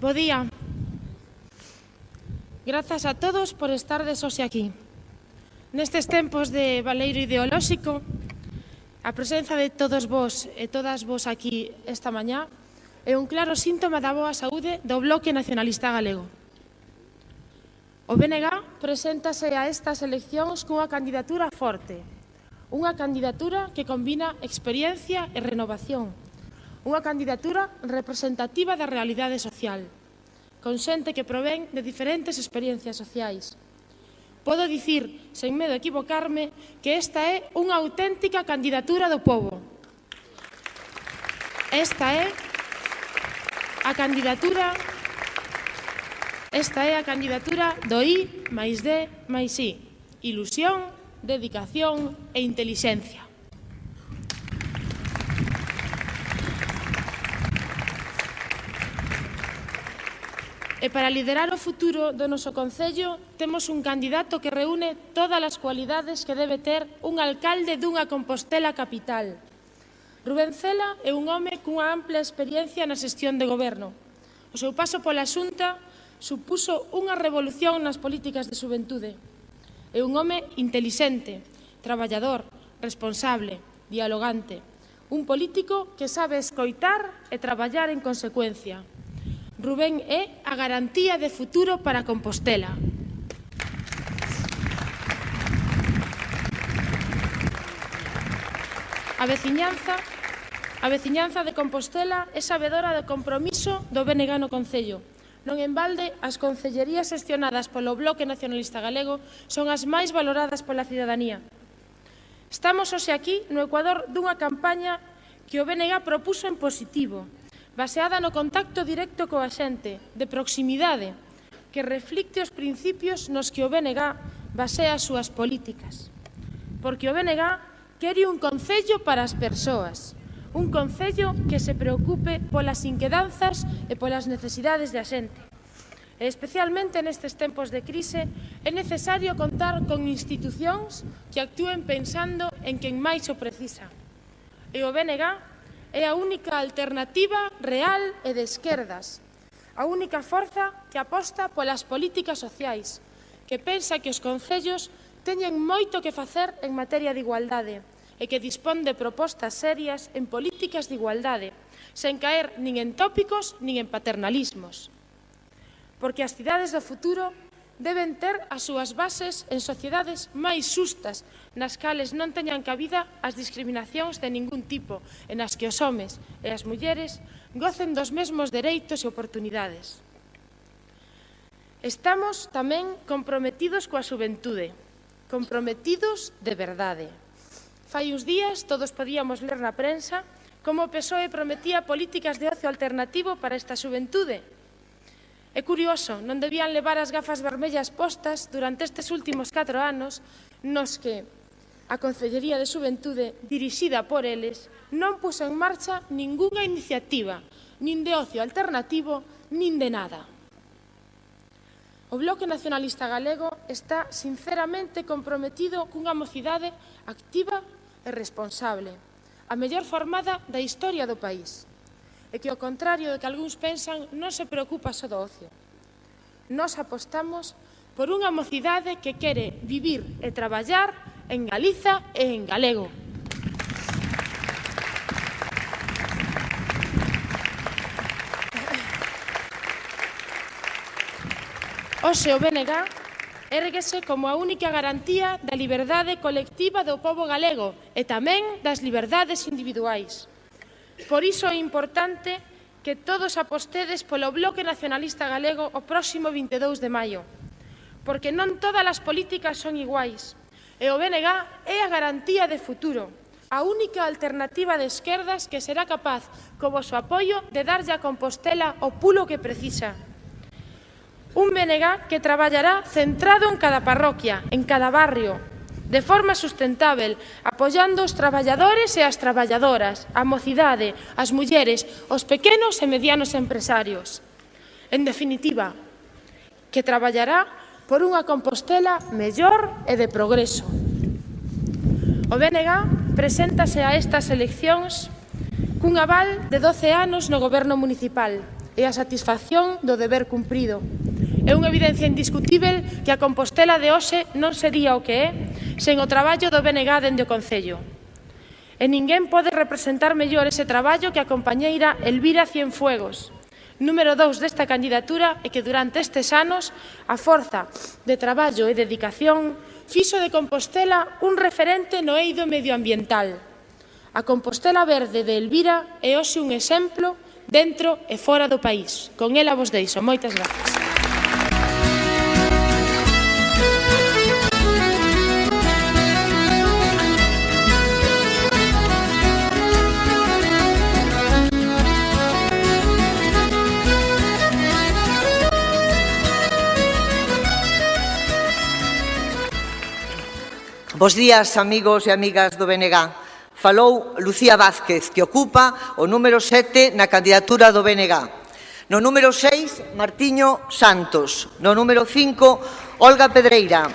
Bo día. Grazas a todos por estardes hoxe aquí. Nestes tempos de baleiro ideolóxico, a presenza de todos vos e todas vos aquí esta mañá é un claro síntoma da boa saúde do Bloque Nacionalista Galego. O BNG preséntase a estas eleccións cunha candidatura forte, unha candidatura que combina experiencia e renovación, unha candidatura representativa da realidade social, con xente que provén de diferentes experiencias sociais. Podo dicir, sen medo a equivocarme, que esta é unha auténtica candidatura do pobo. Esta é a candidatura do I máis D máis I. Ilusión, dedicación e intelixencia. E para liderar o futuro do noso concello temos un candidato que reúne todas as cualidades que debe ter un alcalde dunha Compostela capital. Rubén Cela é un home cunha ampla experiencia na xestión de goberno. O seu paso pola Xunta supuso unha revolución nas políticas de xuventude. É un home intelixente, traballador, responsable, dialogante. Un político que sabe escoitar e traballar en consecuencia. Rubén é a garantía de futuro para Compostela. A veciñanza de Compostela é sabedora do compromiso do BNG no Concello. Non en balde, as concellerías xestionadas polo Bloque Nacionalista Galego son as máis valoradas pola cidadanía. Estamos hoxe aquí no ecuador dunha campaña que o BNG propuso en positivo, baseada no contacto directo coa xente, de proximidade, que reflicte os principios nos que o BNG basea as súas políticas. Porque o BNG quere un concello para as persoas, un concello que se preocupe polas inquedanzas e polas necesidades da xente. E especialmente nestes tempos de crise é necesario contar con institucións que actúen pensando en quen máis o precisa. E o BNG é a única alternativa real e de esquerdas, a única forza que aposta polas políticas sociais, que pensa que os concellos teñen moito que facer en materia de igualdade e que dispón de propostas serias en políticas de igualdade, sen caer nin en tópicos nin en paternalismos. Porque as cidades do futuro deben ter as súas bases en sociedades máis xustas, nas cales non teñan cabida as discriminacións de ningún tipo, e nas que os homes e as mulleres gocen dos mesmos dereitos e oportunidades. Estamos tamén comprometidos coa xuventude, comprometidos de verdade. Fai uns días todos podíamos ler na prensa como o PSOE prometía políticas de ocio alternativo para esta xuventude. É curioso, non debían levar as gafas vermellas postas durante estes últimos 4 anos nos que a Concellería de Xuventude, dirixida por eles, non puso en marcha ningunha iniciativa, nin de ocio alternativo, nin de nada. O Bloque Nacionalista Galego está sinceramente comprometido cunha mocidade activa e responsable, a mellor formada da historia do país. E que, ao contrario do que algúns pensan, non se preocupa só do ocio. Nós apostamos por unha mocidade que quere vivir e traballar en Galiza e en galego. Hoxe o BNG érguese como a única garantía da liberdade colectiva do pobo galego e tamén das liberdades individuais. Por iso é importante que todos apostedes polo Bloque Nacionalista Galego o próximo 22 de maio, porque non todas as políticas son iguais, e o BNG é a garantía de futuro, a única alternativa de esquerdas que será capaz, co voso apoio, de darlle a Compostela o pulo que precisa. Un BNG que traballará centrado en cada parroquia, en cada barrio, de forma sustentável, apoiando os traballadores e as traballadoras, a mocidade, as mulleres, os pequenos e medianos empresarios. En definitiva, que traballará por unha Compostela mellor e de progreso. O BNG preséntase a estas eleccións cun aval de 12 anos no goberno municipal, e a satisfacción do deber cumprido. É unha evidencia indiscutível que a Compostela de hoxe non sería o que é sen o traballo do BNG dende o Concello. E ninguén pode representar mellor ese traballo que a compañeira Elvira Cienfuegos, número 2 desta candidatura, e que durante estes anos, a forza de traballo e dedicación, fixo de Compostela un referente no eido medioambiental. A Compostela Verde de Elvira é hoxe un exemplo dentro e fora do país. Con ela vos deixo. Moitas gracias. Bos días, amigos e amigas do BNG. Falou Lucía Vázquez, que ocupa o número 7 na candidatura do BNG. No número 6, Martiño Santos. No número 5, Olga Pedreira.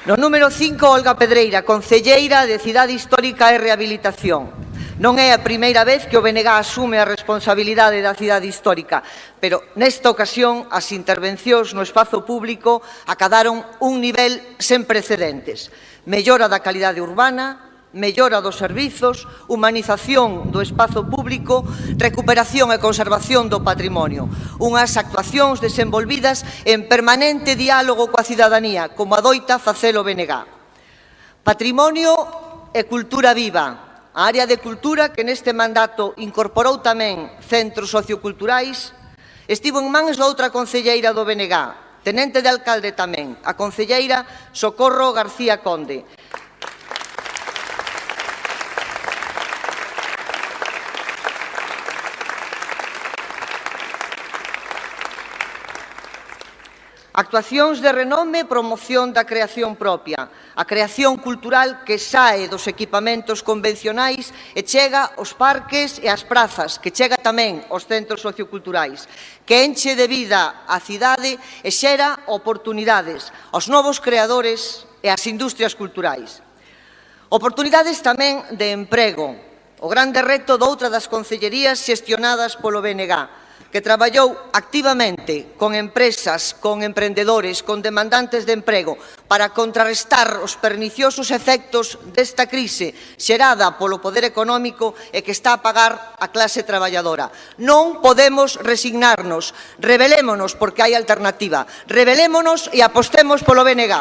No número 5, Olga Pedreira, concelleira de Cidade Histórica e Rehabilitación. Non é a primeira vez que o BNG asume a responsabilidade da cidade histórica, pero nesta ocasión as intervencións no espazo público acadaron un nivel sen precedentes. Mellora da calidade urbana, mellora dos servizos, humanización do espazo público, recuperación e conservación do patrimonio. Unhas actuacións desenvolvidas en permanente diálogo coa cidadanía, como adoita facelo o BNG. Patrimonio e cultura viva. A área de cultura, que neste mandato incorporou tamén centros socioculturais, estivo en mans doutra concelleira do BNG, tenente de alcalde tamén, a concelleira Socorro García Conde. Actuacións de renome e promoción da creación propia, a creación cultural que sae dos equipamentos convencionais e chega aos parques e ás prazas, que chega tamén aos centros socioculturais, que enche de vida a cidade e xera oportunidades aos novos creadores e ás industrias culturais. Oportunidades tamén de emprego, o grande reto doutra das concellerías xestionadas polo BNG, que traballou activamente con empresas, con emprendedores, con demandantes de emprego para contrarrestar os perniciosos efectos desta crise xerada polo poder económico e que está a pagar a clase traballadora. Non podemos resignarnos, rebelémonos porque hai alternativa, rebelémonos e apostemos polo BNG.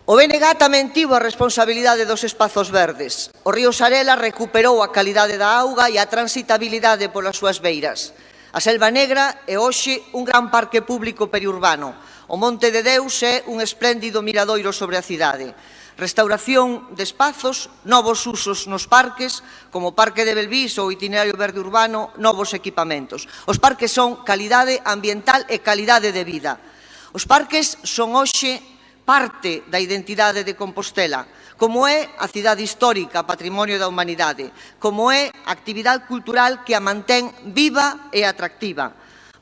O BNG tamén tivo a responsabilidade dos espazos verdes. O río Sarela recuperou a calidade da auga e a transitabilidade polas súas beiras. A Selva Negra é hoxe un gran parque público periurbano. O Monte de Deus é un espléndido miradoiro sobre a cidade. Restauración de espazos, novos usos nos parques, como o Parque de Belvís ou o Itinerario Verde Urbano, novos equipamentos. Os parques son calidade ambiental e calidade de vida. Os parques son hoxe parte da identidade de Compostela, como é a cidade histórica, patrimonio da humanidade, como é a actividade cultural que a mantén viva e atractiva.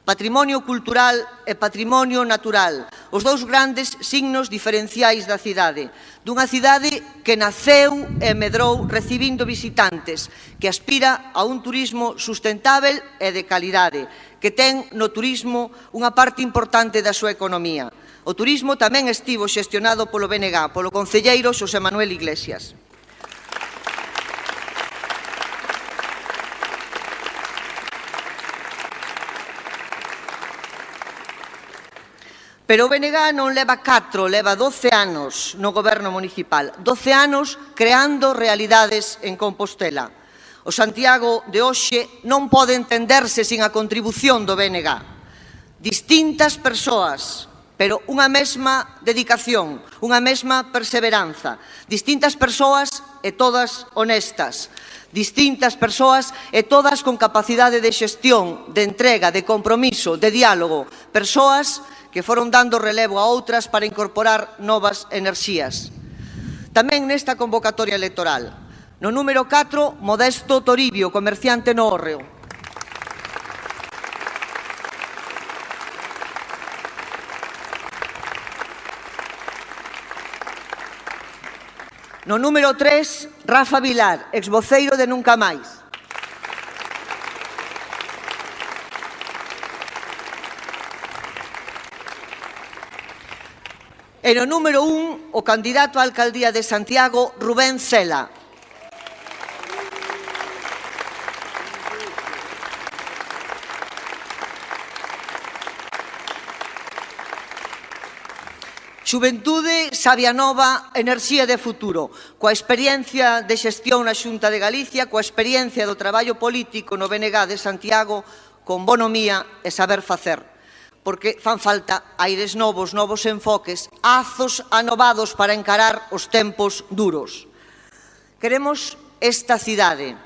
Patrimonio cultural e patrimonio natural, os dous grandes signos diferenciais da cidade, dunha cidade que naceu e medrou recibindo visitantes, que aspira a un turismo sustentável e de calidade, que ten no turismo unha parte importante da súa economía. O turismo tamén estivo xestionado polo BNG, polo concelleiro Xosé Manuel Iglesias. Pero o BNG non leva 4, leva 12 anos no goberno municipal. 12 anos creando realidades en Compostela. O Santiago de hoxe non pode entenderse sin a contribución do BNG. Distintas persoas, pero unha mesma dedicación, unha mesma perseveranza. Distintas persoas e todas honestas. Distintas persoas e todas con capacidade de xestión, de entrega, de compromiso, de diálogo. Persoas que foron dando relevo a outras para incorporar novas enerxías. Tamén nesta convocatoria electoral. No número 4, Modesto Toribio, comerciante no Hórreo. No número 3, Rafa Vilar, exvoceiro de Nunca Máis. E no número 1, o candidato á alcaldía de Santiago, Rubén Cela. Xuventude, sabia nova, enerxía de futuro. Coa experiencia de xestión na Xunta de Galicia, coa experiencia do traballo político no BNG de Santiago, con bonomía e saber facer. Porque fan falta aires novos, novos enfoques, azos anovados para encarar os tempos duros. Queremos esta cidade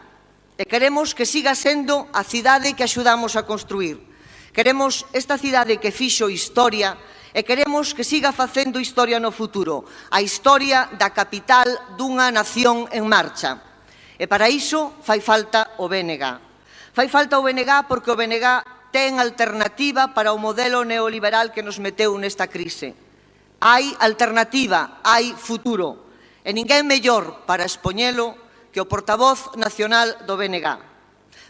e queremos que siga sendo a cidade que axudamos a construir. Queremos esta cidade que fixo historia e queremos que siga facendo historia no futuro, a historia da capital dunha nación en marcha. E para iso fai falta o BNG. Fai falta o BNG porque o BNG ten alternativa para o modelo neoliberal que nos meteu nesta crise. Hai alternativa, hai futuro. E ninguén mellor para expoñelo que o portavoz nacional do BNG.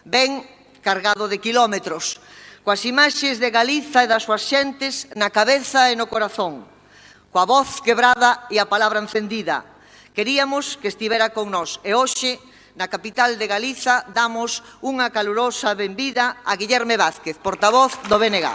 Ben cargado de kilómetros, coas imaxes de Galiza e das súas xentes na cabeza e no corazón, coa voz quebrada e a palabra encendida. Queríamos que estivera con nós e hoxe, na capital de Galiza, damos unha calurosa benvida a Guillerme Vázquez, portavoz do BNG.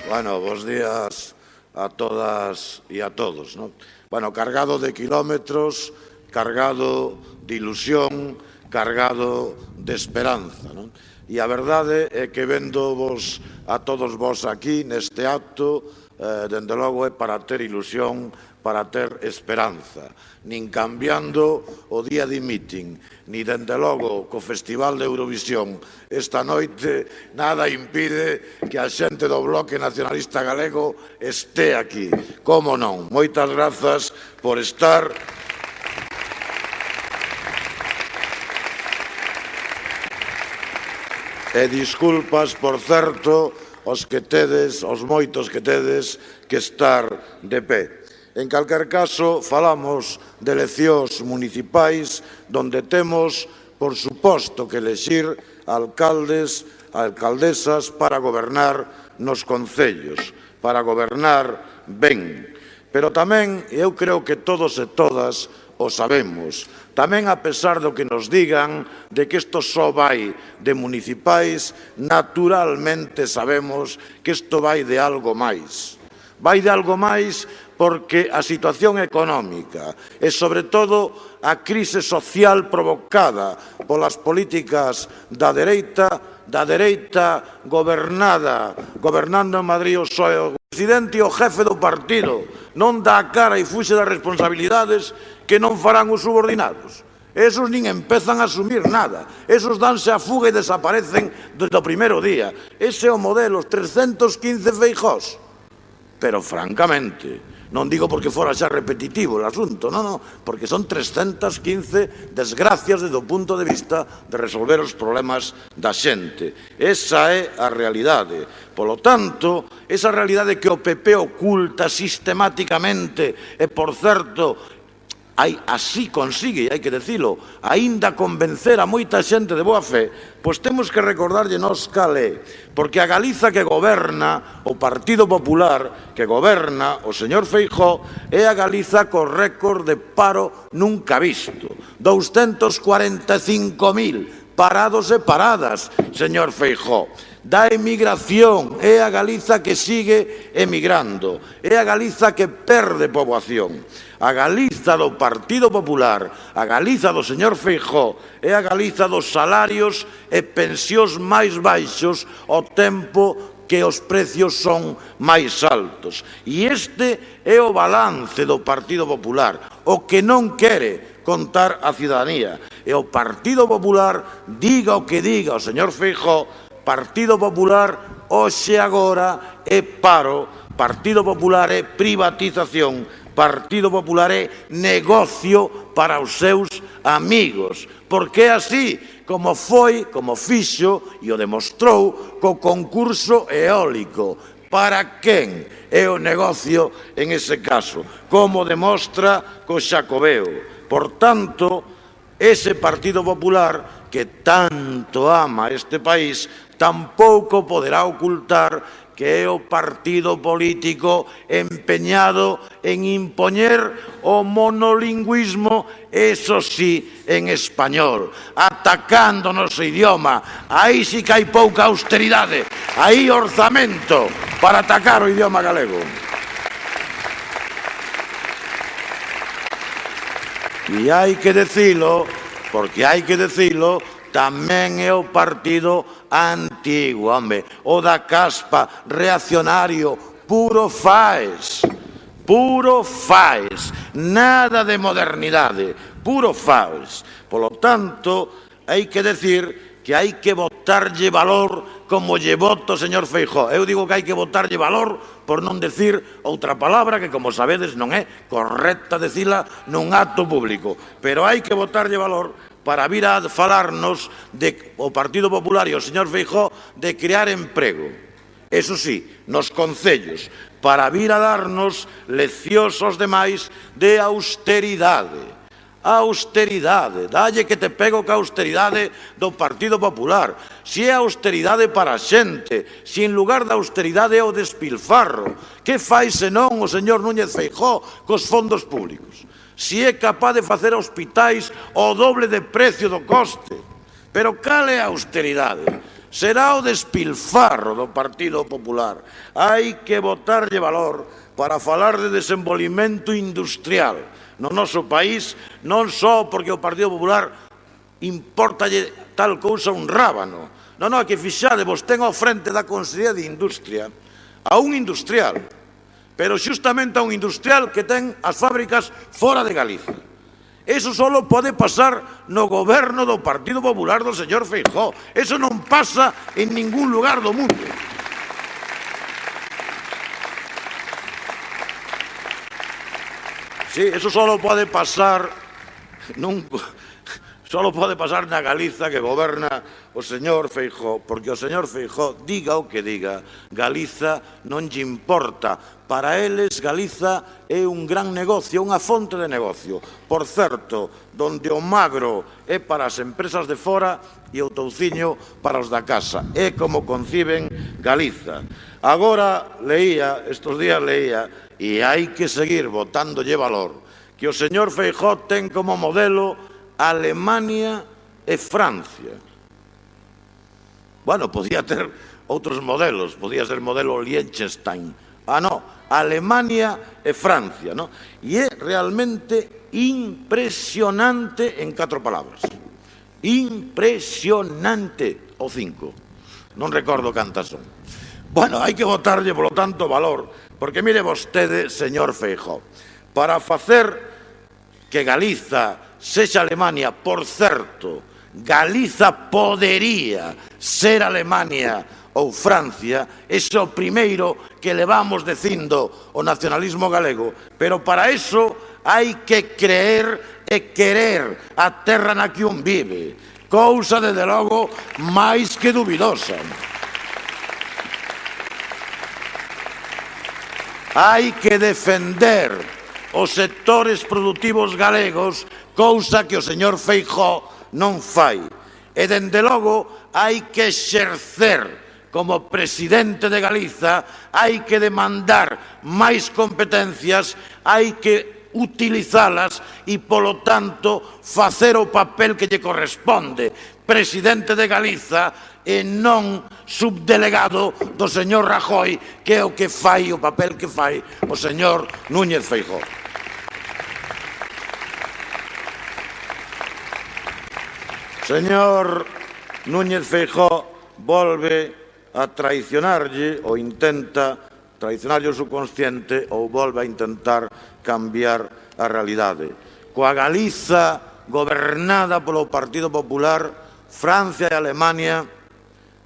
Bueno, bos días a todas e a todos, ¿no? Bueno, cargado de kilómetros, cargado de ilusión, cargado de esperanza, non? E a verdade é que vendo vos a todos vos aquí neste acto, dende logo é para ter ilusión, para ter esperanza, nin cambiando o día de meeting, ni dende logo co Festival de Eurovisión esta noite, nada impide que a xente do Bloque Nacionalista Galego este aquí. Como non? Moitas grazas por estar. E disculpas, por certo, os moitos que tedes que estar de pé. En calquer caso, falamos de eleccións municipais onde temos, por suposto, que elexir alcaldes, alcaldesas para gobernar nos concellos, para gobernar ben. Pero tamén, eu creo que todos e todas o sabemos, tamén a pesar do que nos digan de que isto só vai de municipais, naturalmente sabemos que isto vai de algo máis. Vai de algo máis porque a situación económica e, sobre todo, a crise social provocada polas políticas da dereita gobernando en Madrid o PSOE, o presidente e o jefe do partido non dá a cara e fuxe das responsabilidades que non farán os subordinados. Esos nin empezan a asumir nada. Esos danse a fuga e desaparecen desde o primeiro día. Ese é o modelo, 315 Feijóos. Pero, francamente, non digo porque fora xa repetitivo o asunto, non, porque son 315 desgracias desde o punto de vista de resolver os problemas da xente. Esa é a realidade. Polo tanto, esa realidade que o PP oculta sistemáticamente e, por certo, así consigue, hai que decilo, aínda convencer a moita xente de boa fe, pois temos que recordarlle nos cal é, porque a Galiza que goberna o Partido Popular, que goberna o señor Feijóo, é a Galiza co récord de paro nunca visto, 245.000 parados e paradas, señor Feijóo. Da emigración, é a Galiza que sigue emigrando, é a Galiza que perde poboación. A Galiza do Partido Popular, a Galiza do señor Feijóo, é a Galiza dos salarios e pensións máis baixos ao tempo que os precios son máis altos. E este é o balance do Partido Popular, o que non quere contar a cidadanía. E o Partido Popular, diga o que diga o señor Feijóo, Partido Popular, hoxe agora, é paro, Partido Popular é privatización, Partido Popular é negocio para os seus amigos, porque é así como foi, como fixo e o demostrou co concurso eólico. Para quen é o negocio en ese caso? Como demostra co Xacobeo. Por tanto, ese Partido Popular que tanto ama este país tampouco poderá ocultar que é o partido político empeñado en impoñer o monolingüismo, eso sí, en español, atacando o noso idioma. Aí sí que hai pouca austeridade, aí orzamento para atacar o idioma galego. E hai que decilo, porque hai que decilo, tamén é o partido antigo, home, o da caspa, reaccionario, puro faes, nada de modernidade, puro faes. Polo tanto, hai que decir que hai que botarlle valor como lle voto o señor Feijóo. Eu digo que hai que botarlle valor por non decir outra palabra que, como sabedes, non é correcta decila nun acto público, pero hai que botarlle valor para vir a falarnos o Partido Popular e o señor Feijóo de crear emprego. Eso sí, nos concellos, para vir a darnos leccións aos demais de austeridade. Austeridade, dalle que te pego ca austeridade do Partido Popular. Si é austeridade para a xente, si en lugar da austeridade é o despilfarro. Que fai senón o señor Núñez Feijóo cos fondos públicos? Si é capaz de facer hospitais ao doble de precio do coste. Pero cal é a austeridade? Será o despilfarro do Partido Popular. Hai que botarlle valor para falar de desenvolvemento industrial no noso país, non só porque o Partido Popular importalle tal cousa un rábano. Non, que fixadevos, ten ao frente da Consellería de Industria a un industrial, pero xustamente a un industrial que ten as fábricas fora de Galicia. Eso só pode pasar no goberno do Partido Popular do señor Feijóo. Eso non pasa en ningún lugar do mundo. Sí, eso só pode pasar na Galiza que goberna o señor Feijóo, porque o señor Feijóo, diga o que diga, Galiza non lle importa. Para eles, Galiza é un gran negocio, unha fonte de negocio. Por certo, donde o magro é para as empresas de fora e o touciño para os da casa. É como conciben Galiza. Agora estes días leía, e hai que seguir botándolle valor, que o señor Feijóo ten como modelo Alemania e Francia. Bueno, podía ter outros modelos, podía ser modelo Liechtenstein. Alemania e Francia, non? E é realmente impresionante en 4 palabras. Impresionante, ou 5. Non recordo cantas son. Bueno, hai que botarlle, polo tanto, valor, porque mire vostede, señor Feijóo, para facer que Galiza sexa Alemania, por certo, Galiza podería ser Alemania ou Francia, ese é o primeiro que levamos dicindo o nacionalismo galego, pero para eso hai que creer e querer a terra na que un vive, cousa, desde logo, máis que dubidosa. Hai que defender os sectores produtivos galegos, cousa que o señor Feijóo non fai. E, dende logo, hai que exercer como presidente de Galiza, hai que demandar máis competencias, hai que utilizalas e, polo tanto, facer o papel que lle corresponde, presidente de Galiza e non subdelegado do señor Rajoy, que é o que fai, o papel que fai o señor Núñez Feijóo. Señor Núñez Feijóo volve a traicionarlle ou intenta traicionarlle o subconsciente ou volve a intentar cambiar a realidade. Coa Galiza gobernada polo Partido Popular, Francia e Alemania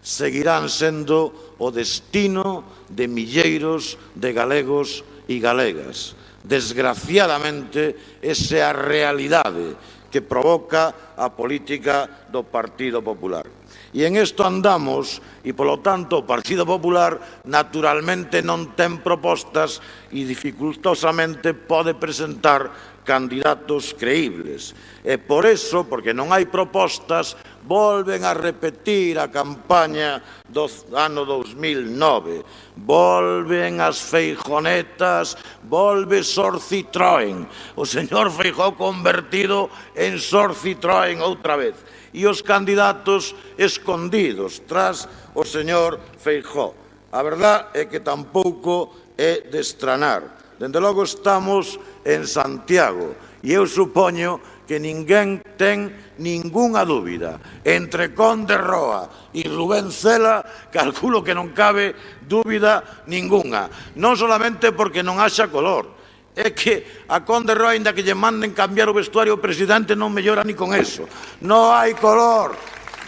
seguirán sendo o destino de milleiros de galegos e galegas. Desgraciadamente, esa é a realidade que provoca a política do Partido Popular. E en isto andamos, e polo tanto o Partido Popular naturalmente non ten propostas e dificultosamente pode presentar candidatos creíbles. E por eso, porque non hai propostas, volven a repetir a campaña do ano 2009. Volven as feijonetas, volve Sor Citroën. O señor Feijóo convertido en Sor Citroën outra vez. E os candidatos escondidos tras o señor Feijóo. A verdad é que tampouco é de estranar. Dende logo estamos en Santiago e eu supoño que ninguén ten ningunha dúbida. Entre Conde Roa e Rubén Cela, calculo que non cabe dúbida ningunha. Non solamente porque non haxa color, é que a Conde Roa, ainda que lle manden cambiar o vestuario, o presidente non mellora ni con eso. Non hai color,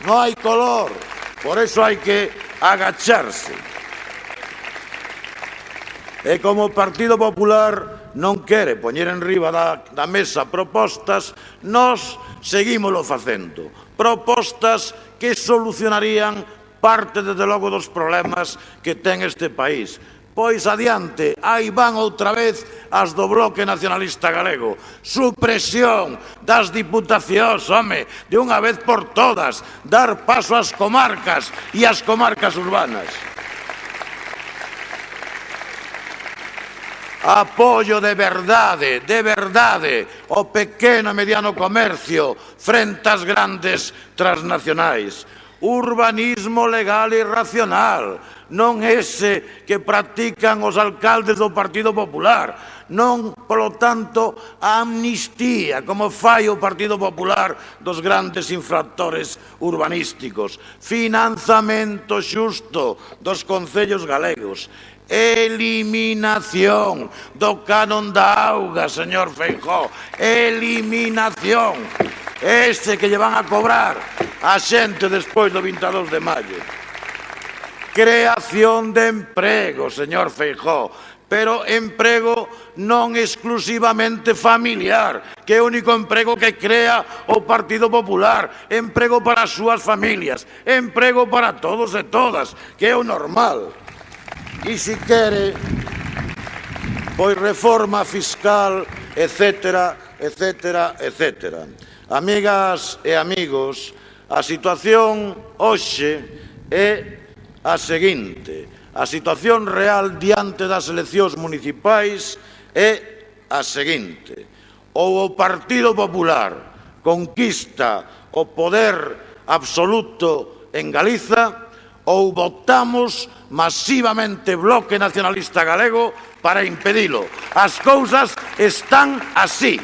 non hai color. Por eso hai que agacharse. E como o Partido Popular non quere poñer en riba da mesa propostas, nós seguímolo facendo. Propostas que solucionarían parte, desde logo, dos problemas que ten este país. Pois adiante, aí van outra vez as do Bloque Nacionalista Galego. Supresión das diputacións, home, de unha vez por todas. Dar paso ás comarcas e ás comarcas urbanas. Apoio de verdade, o pequeno e mediano comercio frente ás grandes transnacionais. Urbanismo legal e racional, non ese que practican os alcaldes do Partido Popular. Non, polo tanto, a amnistía, como fai o Partido Popular dos grandes infractores urbanísticos. Financiamento xusto dos concellos galegos. Eliminación do canon da auga, señor Feijóo. Eliminación. Ese que lle van a cobrar a xente despois do 22 de maio. Creación de emprego, señor Feijóo. Pero emprego non exclusivamente familiar, que é o único emprego que crea o Partido Popular. Emprego para as súas familias. Emprego para todos e todas, que é o normal. E se quere, pois reforma fiscal, etcétera, etcétera, etcétera. Amigas e amigos, a situación hoxe é a seguinte. A situación real diante das eleccións municipais é a seguinte. Ou o Partido Popular conquista o poder absoluto en Galiza, ou votamos masivamente Bloque Nacionalista Galego para impedilo. As cousas están así.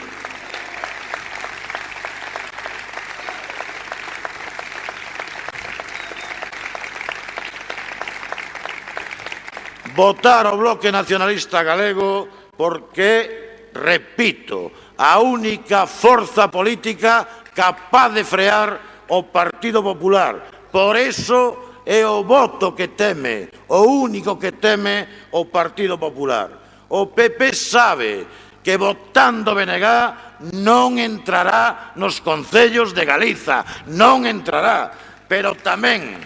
Votar o Bloque Nacionalista Galego porque, repito, a única forza política capaz de frear o Partido Popular. Por eso é o voto que teme, o único que teme o Partido Popular. O PP sabe que votando BNG non entrará nos concellos de Galiza, non entrará, pero tamén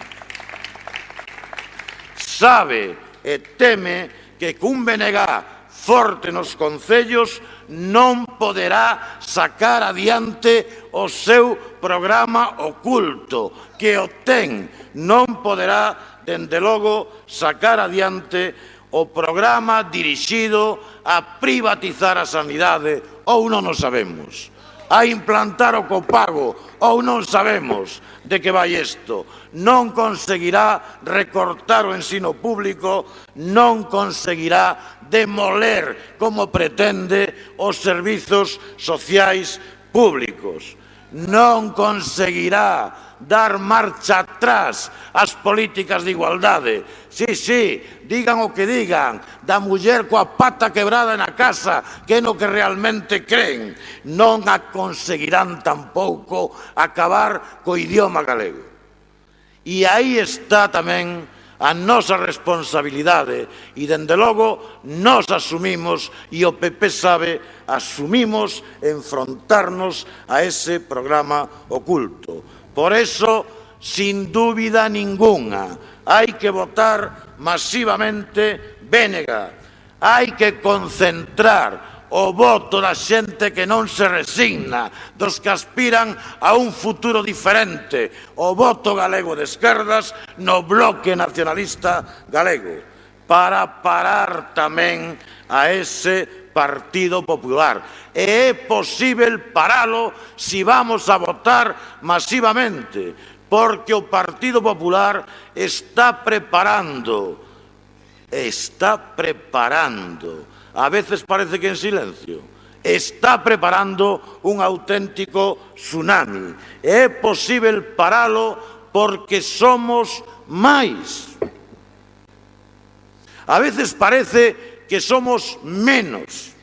sabe e teme que cun BNG forte nos concellos non poderá sacar adiante o seu programa oculto, que o ten. Non poderá, dende logo, sacar adiante o programa dirixido a privatizar a sanidade, ou non o sabemos, a implantar o copago, ou non sabemos de que vai isto. Non conseguirá recortar o ensino público, non conseguirá demoler, como pretende, os servizos sociais públicos. Non conseguirá dar marcha atrás ás políticas de igualdade. Sí, digan o que digan, da muller coa pata quebrada na casa, que é no que realmente creen. Non a conseguirán tampouco acabar co idioma galego. E aí está tamén a nosa responsabilidade e, dende logo, nos asumimos e o PP sabe, asumimos enfrontarnos a ese programa oculto. Por eso, sin dúbida ninguna, hai que votar masivamente BNG. Hai que concentrar o voto da xente que non se resigna, dos que aspiran a un futuro diferente, o voto galego de esquerdas no Bloque Nacionalista Galego, para parar tamén a ese Partido Popular. E é posível paralo se vamos a votar masivamente, porque o Partido Popular está preparando, a veces parece que en silencio, está preparando un auténtico tsunami. É posível paralo porque somos máis. A veces parece que somos menos.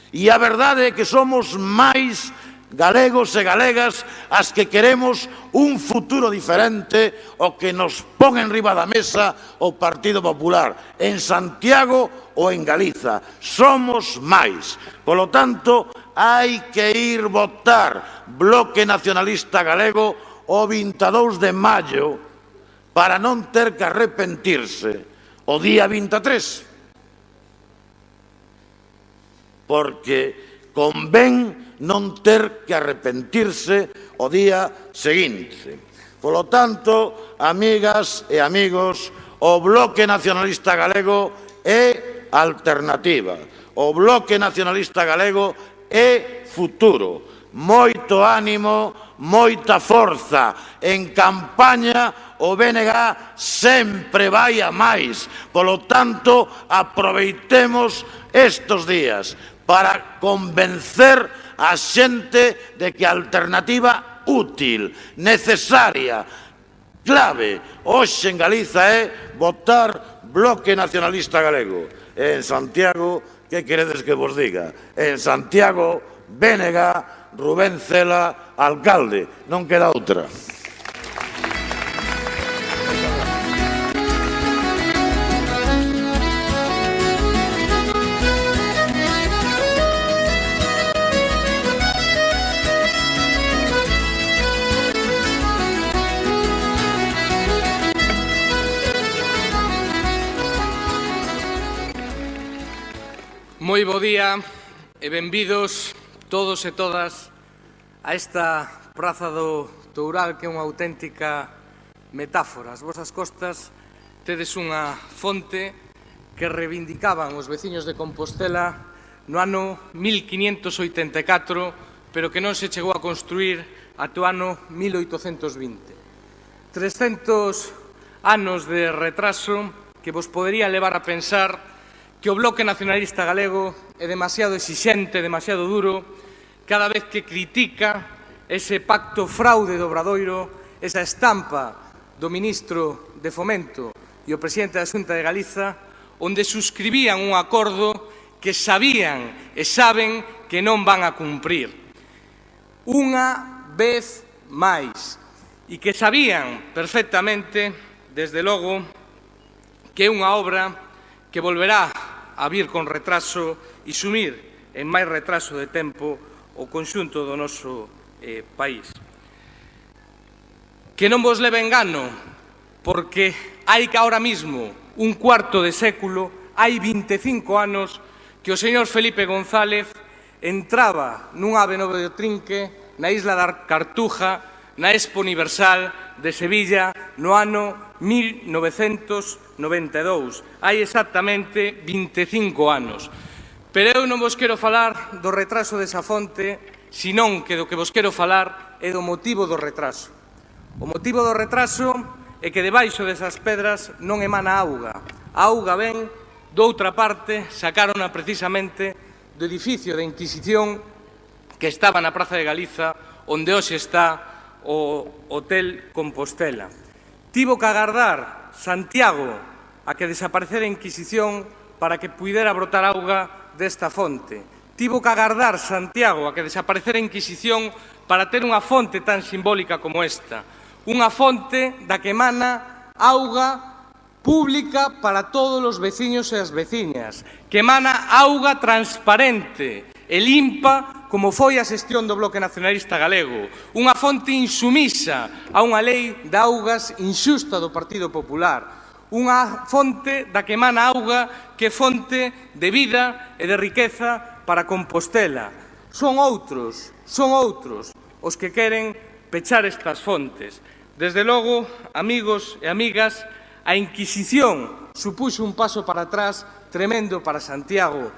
E a verdade é que somos máis galegos e galegas as que queremos un futuro diferente o que nos pon enriba da mesa o Partido Popular en Santiago ou en Galiza. Somos máis. Polo tanto, hai que ir votar Bloque Nacionalista Galego o 22 de maio para non ter que arrepentirse o día 23. Porque convén non ter que arrepentirse o día seguinte. Polo tanto, amigas e amigos, o Bloque Nacionalista Galego é alternativa. O Bloque Nacionalista Galego é futuro. Moito ánimo, moita forza. En campaña o BNG sempre vai a máis. Polo tanto, aproveitemos estes días para convencer a xente de que a alternativa útil, necesaria, clave, hoxe en Galiza é votar Bloque Nacionalista Galego. En Santiago, que queredes que vos diga? En Santiago, BNG, Rubén Cela, alcalde. Non queda outra. Moi bo día e benvidos todos e todas a esta Praza do Toural, que é unha auténtica metáfora. As vosas costas tedes unha fonte que reivindicaban os veciños de Compostela no ano 1584, pero que non se chegou a construir ata o ano 1820. 300 anos de retraso que vos podería levar a pensar que o Bloque Nacionalista Galego é demasiado exixente, demasiado duro, cada vez que critica ese pacto fraude do Obradoiro, esa estampa do ministro de Fomento e o presidente da Xunta de Galiza, onde suscribían un acordo que sabían e saben que non van a cumprir. Unha vez máis. E que sabían perfectamente, desde logo, que é unha obra que volverá a vir con retraso e sumir en máis retraso de tempo o conxunto do noso país. Que non vos leve engano, porque hai que ahora mismo un cuarto de século, hai 25 anos que o señor Felipe González entraba nun ave novo de trinque na isla da Cartuja, na Expo Universal de Sevilla, no ano 1992. Hai exactamente 25 anos. Pero eu non vos quero falar do retraso desa fonte, senón que do que vos quero falar é do motivo do retraso. O motivo do retraso é que debaixo desas pedras non emana auga. A auga ven doutra parte, sacárona precisamente do edificio da Inquisición que estaba na Praza de Galiza, onde hoxe está o Hotel Compostela. Tivo que agardar Santiago a que desaparecera a Inquisición para que puidera brotar auga desta fonte. Tivo que agardar Santiago a que desaparecera a Inquisición para ter unha fonte tan simbólica como esta. Unha fonte da que emana auga pública para todos os veciños e as veciñas, que emana auga transparente e limpa como foi a xestión do Bloque Nacionalista Galego, unha fonte insumisa a unha lei de augas inxusta do Partido Popular, unha fonte da que emana auga que é fonte de vida e de riqueza para Compostela. Son outros os que queren pechar estas fontes. Desde logo, amigos e amigas, a Inquisición supuxo un paso para atrás tremendo para Santiago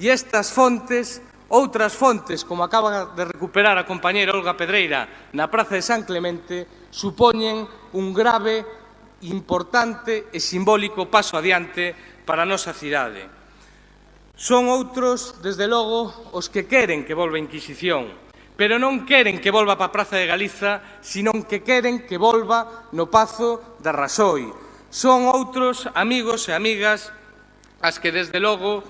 e estas fontes, outras fontes, como acaba de recuperar a compañera Olga Pedreira na Praza de San Clemente, supoñen un grave, importante e simbólico paso adiante para a nosa cidade. Son outros, desde logo, os que queren que volva a Inquisición, pero non queren que volva para a Praza de Galiza, senón que queren que volva no Pazo da Rasoi. Son outros, amigos e amigas, as que, desde logo,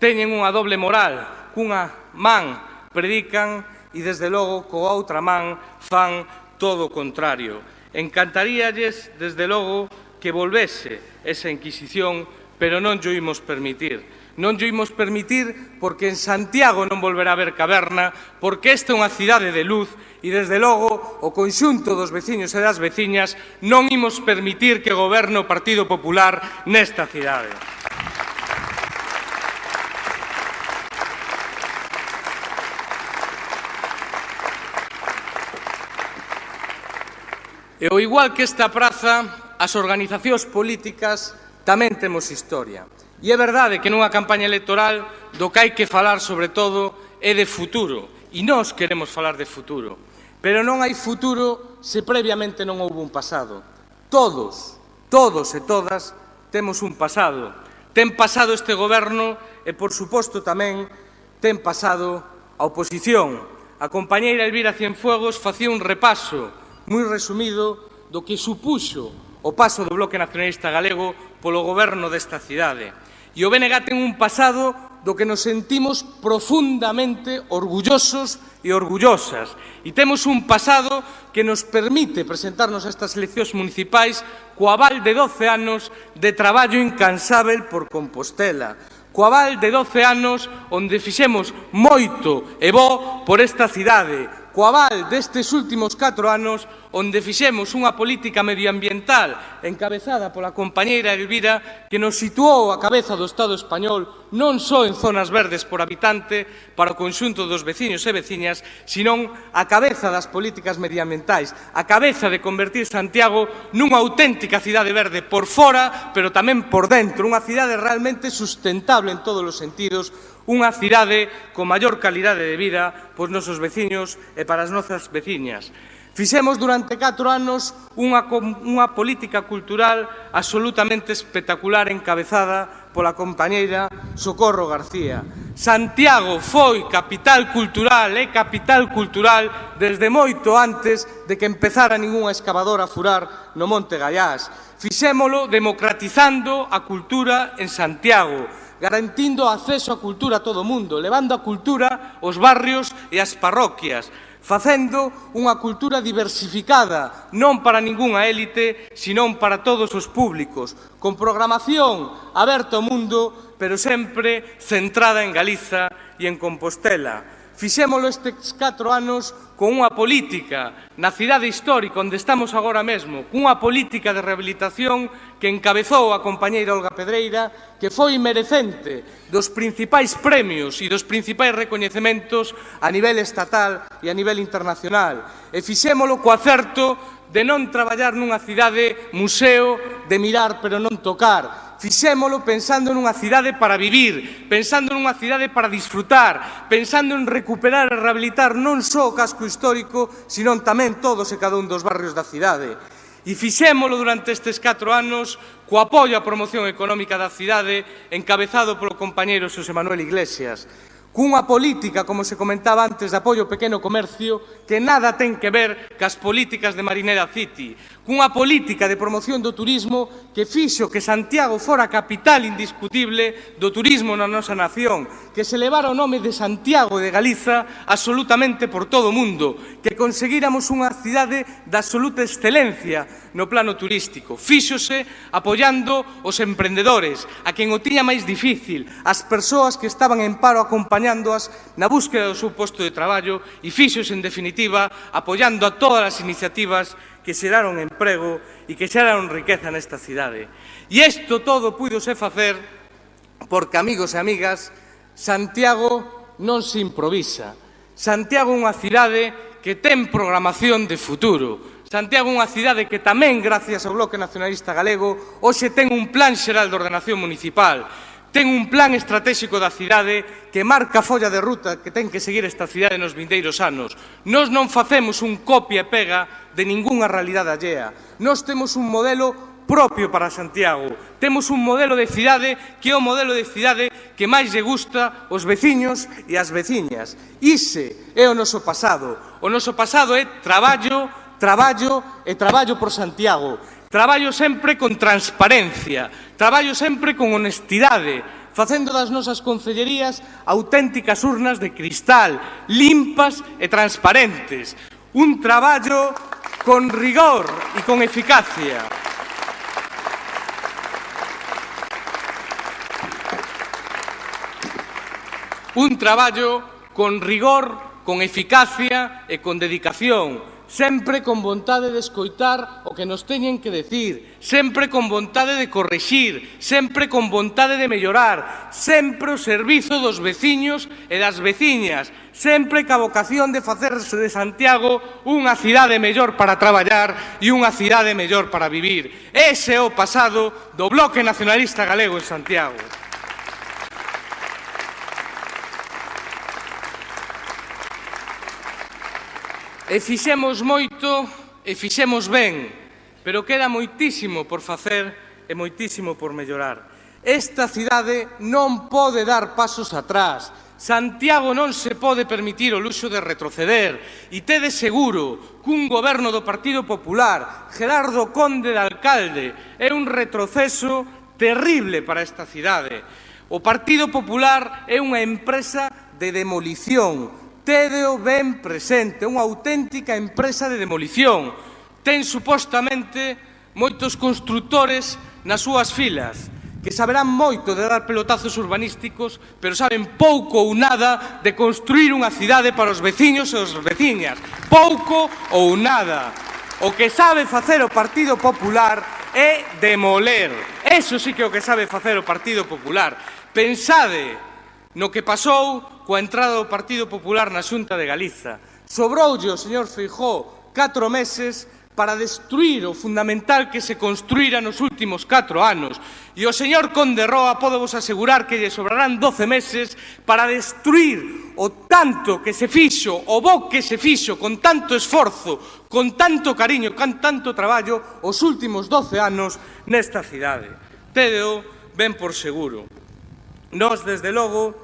teñen unha doble moral. Cunha man predican e, desde logo, coa outra man fan todo o contrario. Encantaríalles, desde logo, que volvese esa Inquisición, pero non llo imos permitir. Non llo imos permitir porque en Santiago non volverá a haber caverna, porque esta é unha cidade de luz e, desde logo, o conxunto dos veciños e das veciñas non imos permitir que goberne o Partido Popular nesta cidade. E ao igual que esta praza, as organizacións políticas tamén temos historia. E é verdade que nunha campaña electoral do que hai que falar, sobre todo, é de futuro. E nós queremos falar de futuro. Pero non hai futuro se previamente non houve un pasado. Todos e todas, temos un pasado. Ten pasado este goberno e, por suposto, tamén ten pasado a oposición. A compañeira Elvira Cienfuegos facía un repaso moi resumido do que supuxo o paso do Bloque Nacionalista Galego polo goberno desta cidade. E o BNG ten un pasado do que nos sentimos profundamente orgullosos e orgullosas. E temos un pasado que nos permite presentarnos a estas eleccións municipais co aval de 12 anos de traballo incansável por Compostela, co aval de 12 anos onde fixemos moito e bo por esta cidade, co aval destes últimos 4 anos onde fixemos unha política medioambiental encabezada pola compañeira Elvira que nos situou a cabeza do Estado español non só en zonas verdes por habitante para o conxunto dos veciños e veciñas, senón a cabeza das políticas medioambientais, a cabeza de convertir Santiago nunha auténtica cidade verde por fora, pero tamén por dentro, unha cidade realmente sustentable en todos os sentidos, unha cidade con maior calidade de vida pos nosos veciños e para as nosas veciñas. Fixemos durante 4 anos unha política cultural absolutamente espectacular encabezada pola compañeira Socorro García. Santiago foi capital cultural e capital cultural desde moito antes de que empezara ningunha excavadora a furar no Monte Gaiás. Fixémolo democratizando a cultura en Santiago, garantindo acceso á cultura a todo o mundo, levando a cultura aos barrios e ás parroquias, facendo unha cultura diversificada, non para ningunha élite, senón para todos os públicos, con programación aberta ao mundo, pero sempre centrada en Galiza e en Compostela. Fixémolo estes 4 anos con unha política na cidade histórica onde estamos agora mesmo, cunha política de rehabilitación que encabezou a compañeira Olga Pedreira, que foi merecente dos principais premios e dos principais recoñecementos a nivel estatal e a nivel internacional. E fixémolo co acerto de non traballar nunha cidade museo, de mirar pero non tocar. Fixémolo pensando nunha cidade para vivir, pensando nunha cidade para disfrutar, pensando en recuperar e rehabilitar non só o casco histórico, senón tamén todos e cada un dos barrios da cidade. E fixémolo durante estes 4 anos co apoio á promoción económica da cidade encabezado polo compañeiro Xosé Manuel Iglesias, cunha política, como se comentaba antes, de apoio ao pequeno comercio que nada ten que ver cas políticas de Marinera City, cunha política de promoción do turismo que fixo que Santiago fora a capital indiscutible do turismo na nosa nación, que se levara o nome de Santiago de Galiza absolutamente por todo o mundo, que conseguíramos unha cidade de absoluta excelencia no plano turístico. Fíxose apoiando os emprendedores, a quen o tiña máis difícil, as persoas que estaban en paro acompañándoas na búsqueda do seu posto de traballo e fíxose, en definitiva, apoiando a todas as iniciativas que xeraron emprego e que xeraron riqueza nesta cidade. E isto todo púidose facer porque, amigos e amigas, Santiago non se improvisa. Santiago é unha cidade que ten programación de futuro. Santiago é unha cidade que tamén, gracias ao Bloque Nacionalista Galego, hoxe ten un plan xeral de ordenación municipal, ten un plan estratégico da cidade que marca a folla de ruta que ten que seguir esta cidade nos vindeiros anos. Nós non facemos un copia e pega de ningunha realidade allea. Nós temos un modelo propio para Santiago. Temos un modelo de cidade que é o modelo de cidade que máis lle gusta aos veciños e ás veciñas. Ise é o noso pasado. O noso pasado é traballo, traballo e traballo por Santiago. Traballo sempre con transparencia, traballo sempre con honestidade, facendo das nosas concellerías auténticas urnas de cristal, limpas e transparentes. Un traballo con rigor e con eficacia. Un traballo con rigor, con eficacia e con dedicación. Sempre con vontade de escoitar o que nos teñen que decir, sempre con vontade de corrixir, sempre con vontade de mellorar, sempre o servizo dos veciños e das veciñas, sempre ca vocación de facerse de Santiago unha cidade mellor para traballar e unha cidade mellor para vivir. Ese é o pasado do Bloque Nacionalista Galego en Santiago. E fixemos moito e fixemos ben, pero queda moitísimo por facer e moitísimo por mellorar. Esta cidade non pode dar pasos atrás. Santiago non se pode permitir o luxo de retroceder. E tede seguro que un goberno do Partido Popular, Gerardo Conde de alcalde, é un retroceso terrible para esta cidade. O Partido Popular é unha empresa de demolición. Tédeo ben presente, unha auténtica empresa de demolición. Ten supostamente moitos constructores nas súas filas, que saberán moito de dar pelotazos urbanísticos, pero saben pouco ou nada de construir unha cidade para os veciños e as veciñas. Pouco ou nada. O que sabe facer o Partido Popular é demoler. Eso sí que é o que sabe facer o Partido Popular. Pensade no que pasou coa entrada do Partido Popular na Xunta de Galiza. Sobroulle o señor Feijóo 4 meses para destruir o fundamental que se construíra nos últimos 4 anos. E o señor Conde Roa pode vos asegurar que lle sobrarán 12 meses para destruir o tanto que se fixo, o bo que se fixo con tanto esforzo, con tanto cariño, con tanto traballo os últimos 12 anos nesta cidade. Tédeo ben por seguro. Nós, desde logo,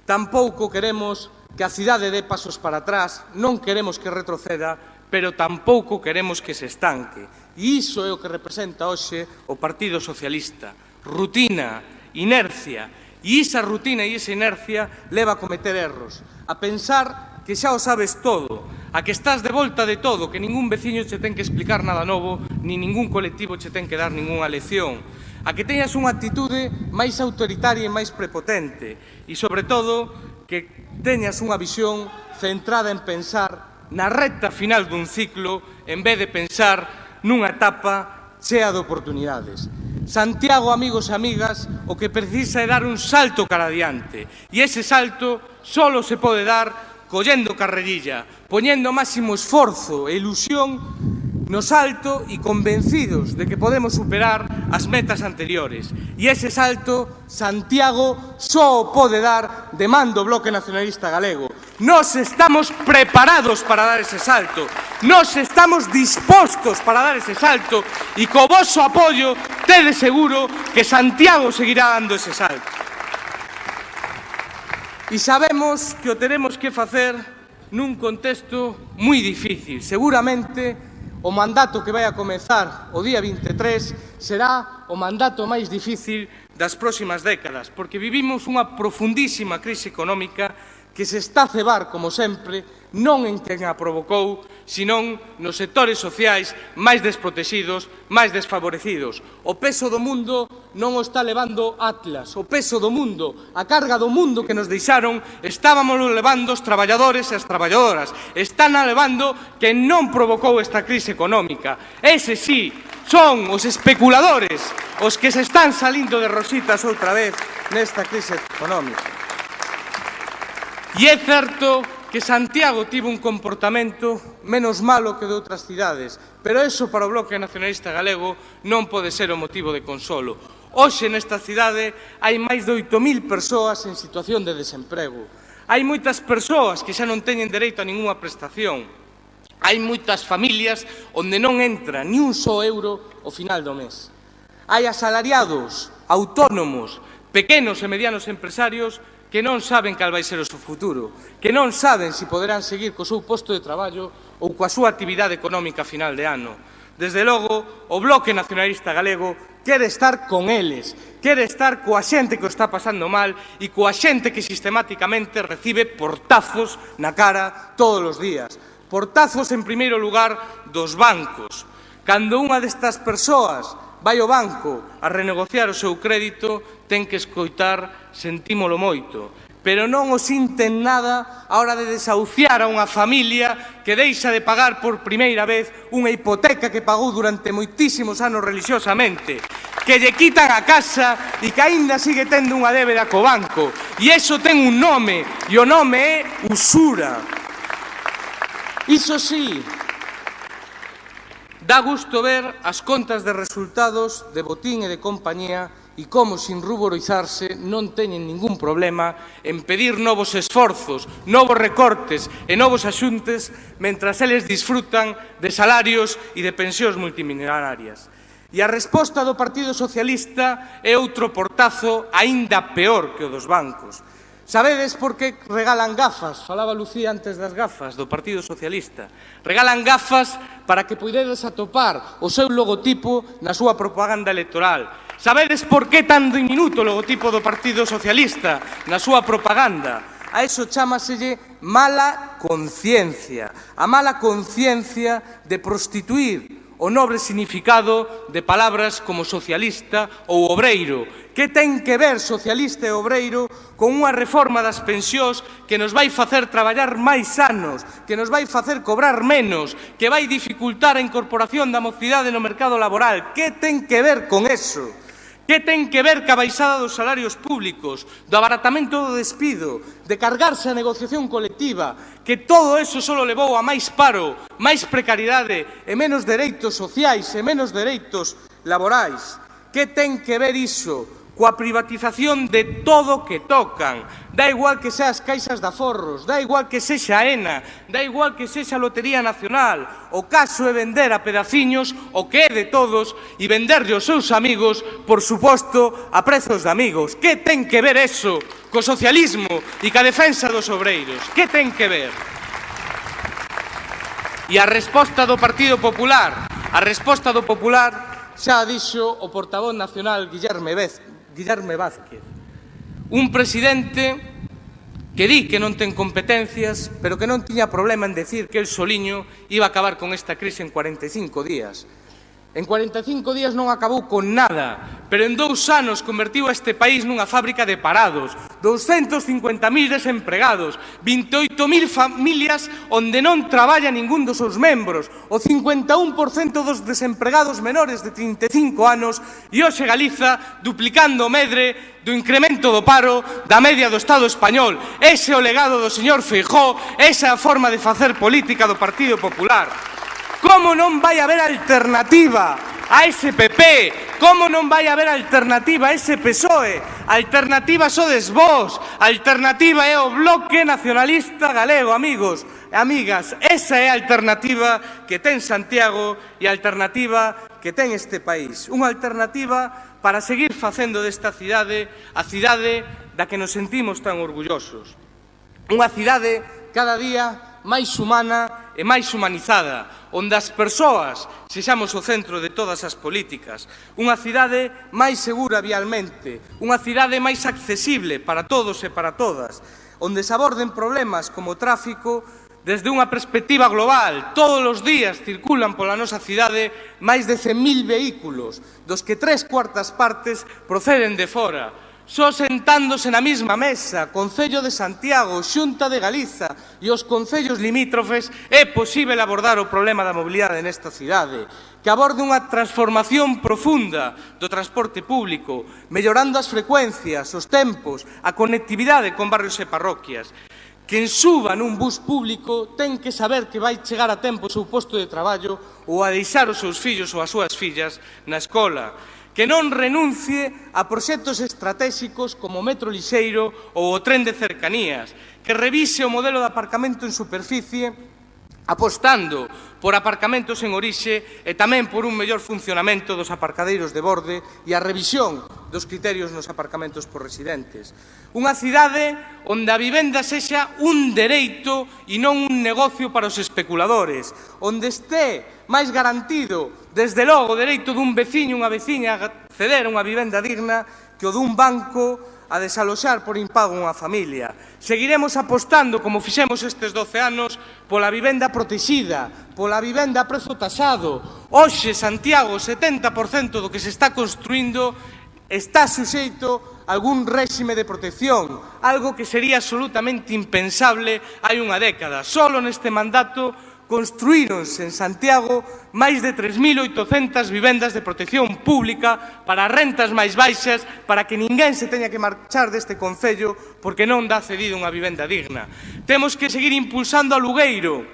tampouco queremos que a cidade dé pasos para atrás, non queremos que retroceda, pero tampouco queremos que se estanque. E iso é o que representa hoxe o Partido Socialista. Rutina, inercia. E esa rutina e esa inercia leva a cometer erros, a pensar que xa o sabes todo, a que estás de volta de todo, que ningún veciño che ten que explicar nada novo, ni ningún colectivo che ten que dar ningunha lección, a que teñas unha actitude máis autoritaria e máis prepotente e, sobre todo, que teñas unha visión centrada en pensar na recta final dun ciclo en vez de pensar nunha etapa chea de oportunidades. Santiago, amigos e amigas, o que precisa é dar un salto cara adiante e ese salto solo se pode dar collendo carrerilla, poñendo máximo esforzo e ilusión no salto e convencidos de que podemos superar as metas anteriores. E ese salto, Santiago só o pode dar de man do Bloque Nacionalista Galego. Nós estamos preparados para dar ese salto. Nós estamos dispostos para dar ese salto e co voso apoio tede seguro que Santiago seguirá dando ese salto. E sabemos que o teremos que facer nun contexto moi difícil. Seguramente o mandato que vai a comezar o día 23 será o mandato máis difícil das próximas décadas, porque vivimos unha profundísima crise económica que se está a cebar, como sempre, non en quen a provocou, senón nos sectores sociais máis desprotexidos, máis desfavorecidos. O peso do mundo non o está levando Atlas, o peso do mundo, a carga do mundo que nos deixaron, estábamos levando os traballadores e as traballadoras, están a levando que non provocou esta crise económica. Ese sí, son os especuladores os que se están salindo de rositas outra vez nesta crise económica. E é certo que Santiago tivo un comportamento menos malo que de outras cidades, pero eso para o Bloque Nacionalista Galego non pode ser o motivo de consolo. Hoxe nesta cidade hai máis de 8.000 persoas en situación de desemprego. Hai moitas persoas que xa non teñen dereito a ningunha prestación. Hai moitas familias onde non entra ni un só euro ao final do mes. Hai asalariados, autónomos, pequenos e medianos empresarios que non saben cal vai ser o seu futuro, que non saben se poderán seguir co seu posto de traballo ou coa súa actividade económica a final de ano. Desde logo, o Bloque Nacionalista Galego quere estar con eles, quere estar coa xente que o está pasando mal e coa xente que sistemáticamente recibe portazos na cara todos os días. Portazos, en primeiro lugar, dos bancos. Cando unha destas persoas vai ao banco a renegociar o seu crédito, ten que escoitar sentímolo moito, pero non o sinten nada a hora de desahuciar a unha familia que deixa de pagar por primeira vez unha hipoteca que pagou durante moitísimos anos religiosamente, que lle quitan a casa e que aínda sigue tendo unha débeda co banco. E iso ten un nome, e o nome é usura. Iso sí, dá gusto ver as contas de resultados de Botín e de compañía e como, sin ruborizarse, non teñen ningún problema en pedir novos esforzos, novos recortes e novos axuntes mentras eles disfrutan de salarios e de pensións multimillonarias. E a resposta do Partido Socialista é outro portazo aínda peor que o dos bancos. Sabedes por que regalan gafas? Falaba Lucía antes das gafas do Partido Socialista. Regalan gafas para que poidedes atopar o seu logotipo na súa propaganda electoral. Sabedes por que tan diminuto o logotipo do Partido Socialista na súa propaganda? A iso chámaselle mala conciencia. A mala conciencia de prostituir o nobre significado de palabras como socialista ou obreiro. Que ten que ver socialista e obreiro con unha reforma das pensións que nos vai facer traballar máis anos, que nos vai facer cobrar menos, que vai dificultar a incorporación da mocidade no mercado laboral? Que ten que ver con eso? Que ten que ver ca baixada dos salarios públicos, do abaratamento do despido, de cargarse a negociación colectiva, que todo eso só levou a máis paro, máis precariedade e menos dereitos sociais e menos dereitos laborais? Que ten que ver iso coa privatización de todo o que tocan? Dá igual que xa as caixas de aforros, dá igual que sexa a ENA, dá igual que sexa a Lotería Nacional. O caso é vender a pedaciños o que é de todos e venderlle aos seus amigos, por suposto, a prezos de amigos. Que ten que ver eso co socialismo e ca defensa dos obreiros? Que ten que ver? E a resposta do Partido Popular? A resposta do Popular xa dixo o portavoz nacional Guillerme Vázquez. Un presidente que di que non ten competencias, pero que non tiña problema en decir que el soliño iba a acabar con esta crise en 45 días. En 45 días non acabou con nada, pero en 2 anos convertiu a este país nunha fábrica de parados, 250.000 desempregados, 28.000 familias onde non traballa ningún dos seus membros, o 51% dos desempregados menores de 35 anos e hoxe Galiza duplicando o medre do incremento do paro da media do Estado español. Ese é o legado do señor Feijóo, esa é a forma de facer política do Partido Popular. Como non vai haber alternativa a ese PP? Como non vai haber alternativa a ese PSOE? Alternativa sodes vós, alternativa é o Bloque Nacionalista Galego, amigos e amigas. Esa é a alternativa que ten Santiago e a alternativa que ten este país. Unha alternativa para seguir facendo desta cidade a cidade da que nos sentimos tan orgullosos. Unha cidade cada día máis humana e máis humanizada, onde as persoas sexamos o centro de todas as políticas, unha cidade máis segura vialmente, unha cidade máis accesible para todos e para todas, onde se aborden problemas como o tráfico desde unha perspectiva global. Todos os días circulan pola nosa cidade máis de 100.000 vehículos, dos que 3/4 partes proceden de fora. Só sentándose na mesma mesa, Concello de Santiago, Xunta de Galiza e os concellos limítrofes, é posible abordar o problema da mobilidade nesta cidade, que aborde unha transformación profunda do transporte público, mellorando as frecuencias, os tempos, a conectividade con barrios e parroquias. Quen suba nun bus público ten que saber que vai chegar a tempo ao seu posto de traballo ou a deixar os seus fillos ou as súas fillas na escola. Que non renuncie a proxectos estratégicos como o metro lixeiro ou o tren de cercanías. Que revise o modelo de aparcamento en superficie, apostando por aparcamentos en orixe e tamén por un mellor funcionamento dos aparcadeiros de borde e a revisión dos criterios nos aparcamentos por residentes. Unha cidade onde a vivenda sexa un dereito e non un negocio para os especuladores, onde este máis garantido, desde logo, o dereito dun veciño ou unha veciña a acceder a unha vivenda digna que o dun banco a desaloxar por impago unha familia. Seguiremos apostando, como fixemos estes 12 anos, pola vivenda protexida, pola vivenda a prezo tasado. Hoxe, Santiago, o 70% do que se está construindo está suxeito a algún réxime de protección, algo que sería absolutamente impensable hai unha década. Solo neste mandato construíronse en Santiago máis de 3.800 vivendas de protección pública para rentas máis baixas, para que ninguén se teña que marchar deste concello porque non dá cedido unha vivenda digna. Temos que seguir impulsando o alugueiro,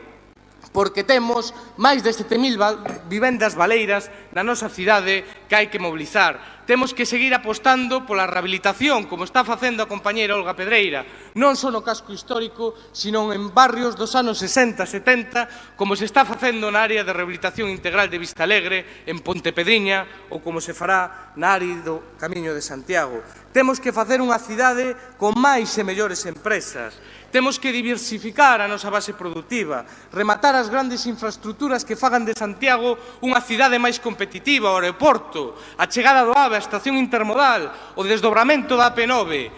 porque temos máis de 7.000 vivendas baleiras na nosa cidade que hai que mobilizar. Temos que seguir apostando pola rehabilitación, como está facendo a compañeira Olga Pedreira, non só no casco histórico, sino en barrios dos anos 60, 70, como se está facendo na área de rehabilitación integral de Vistalegre, en Pontepedriña, ou como se fará na área do Camiño de Santiago. Temos que facer unha cidade con máis e mellores empresas. Temos que diversificar a nosa base productiva, rematar as grandes infraestructuras que fagan de Santiago unha cidade máis competitiva, o aeroporto, a chegada do AVE, a estación intermodal, o desdobramento da AP9,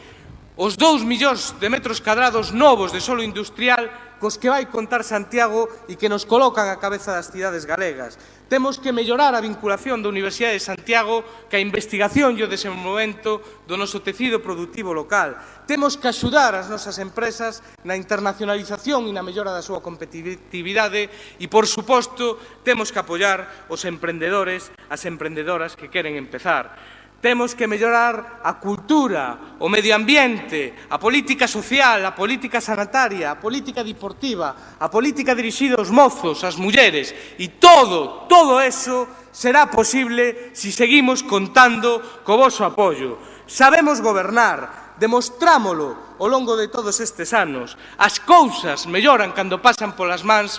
os 2 millóns de metros cadrados novos de solo industrial cos que vai contar Santiago e que nos colocan a cabeza das cidades galegas. Temos que mellorar a vinculación da Universidade de Santiago ca investigación e o desenvolvemento do noso tecido productivo local. Temos que axudar as nosas empresas na internacionalización e na mellora da súa competitividade e, por suposto, temos que apoiar os emprendedores, as emprendedoras que queren empezar. Temos que mellorar a cultura, o medio ambiente, a política social, a política sanitaria, a política deportiva, a política dirixida aos mozos, ás mulleres. E todo eso será posible se seguimos contando co voso apoio. Sabemos gobernar, demostrámolo ao longo de todos estes anos. As cousas melloran cando pasan polas mans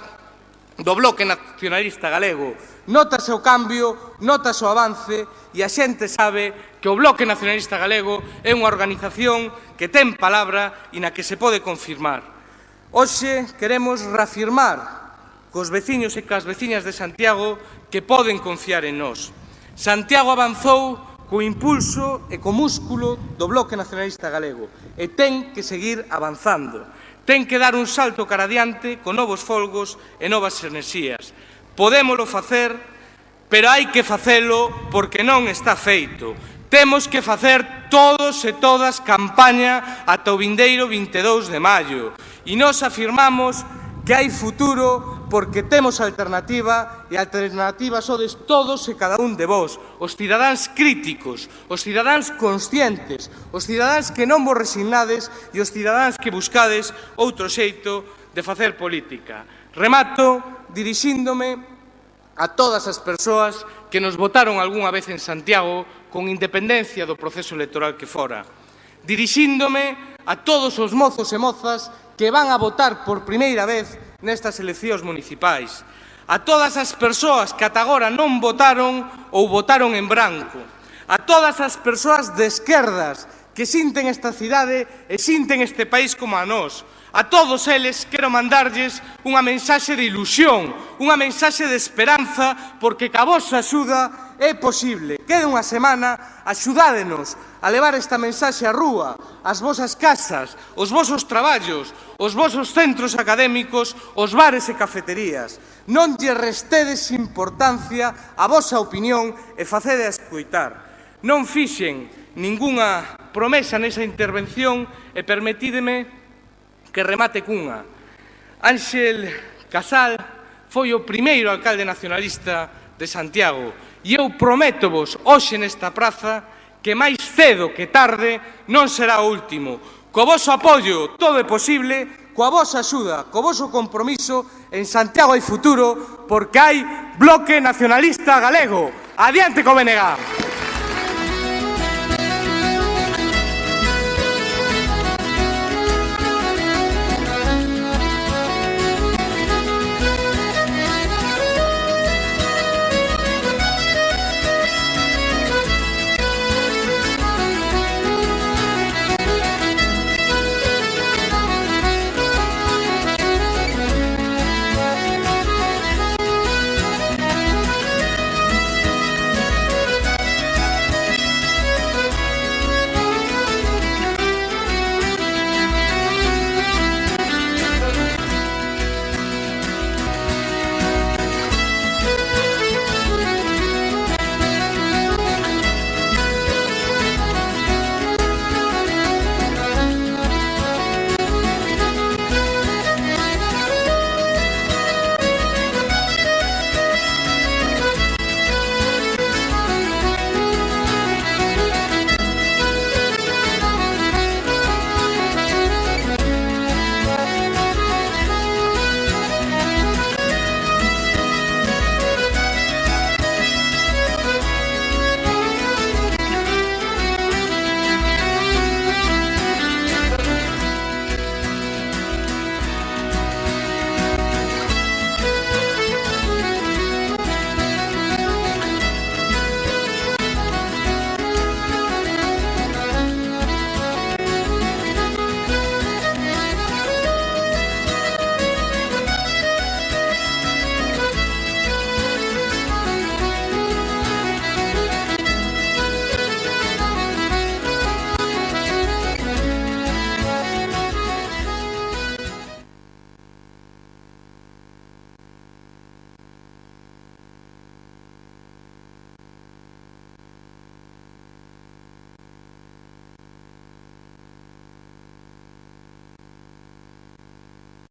do Bloque Nacionalista Galego. Nótase o cambio, nótase o avance e a xente sabe que o Bloque Nacionalista Galego é unha organización que ten palabra e na que se pode confirmar. Hoxe queremos reafirmar cos veciños e cas veciñas de Santiago que poden confiar en nós. Santiago avanzou co impulso e co músculo do Bloque Nacionalista Galego e ten que seguir avanzando. Ten que dar un salto cara adiante con novos folgos e novas enerxías. Podémolo facer, pero hai que facelo porque non está feito. Temos que facer todos e todas campaña ata o vindeiro 22 de maio. E nós afirmamos que hai futuro porque temos alternativa e a alternativa sodes todos e cada un de vós, os cidadáns críticos, os cidadáns conscientes, os cidadáns que non vos resignades e os cidadáns que buscades outro xeito de facer política. Remato dirixíndome a todas as persoas que nos votaron algunha vez en Santiago con independencia do proceso electoral que fora. Dirixíndome a todos os mozos e mozas que van a votar por primeira vez nestas eleccións municipais. A todas as persoas que ata agora non votaron ou votaron en branco. A todas as persoas de esquerdas que sinten esta cidade e sinten este país como a nós. A todos eles quero mandarlles unha mensaxe de ilusión, unha mensaxe de esperanza, porque ca vosa axuda é posible. Queda unha semana, axudádenos a levar esta mensaxe á rúa, ás vosas casas, os vosos traballos, os vosos centros académicos, os bares e cafeterías. Non lle restedes importancia á vosa opinión e facede a escoitar. Non fixen ningunha promesa nesa intervención e permitídeme que remate cunha. Ángel Casal foi o primeiro alcalde nacionalista de Santiago e eu prométovos hoxe nesta praza que máis cedo que tarde non será o último. Co voso apoio todo é posible, coa vosa axuda, co voso compromiso, en Santiago hai futuro porque hai Bloque Nacionalista Galego. Adiante co BNG!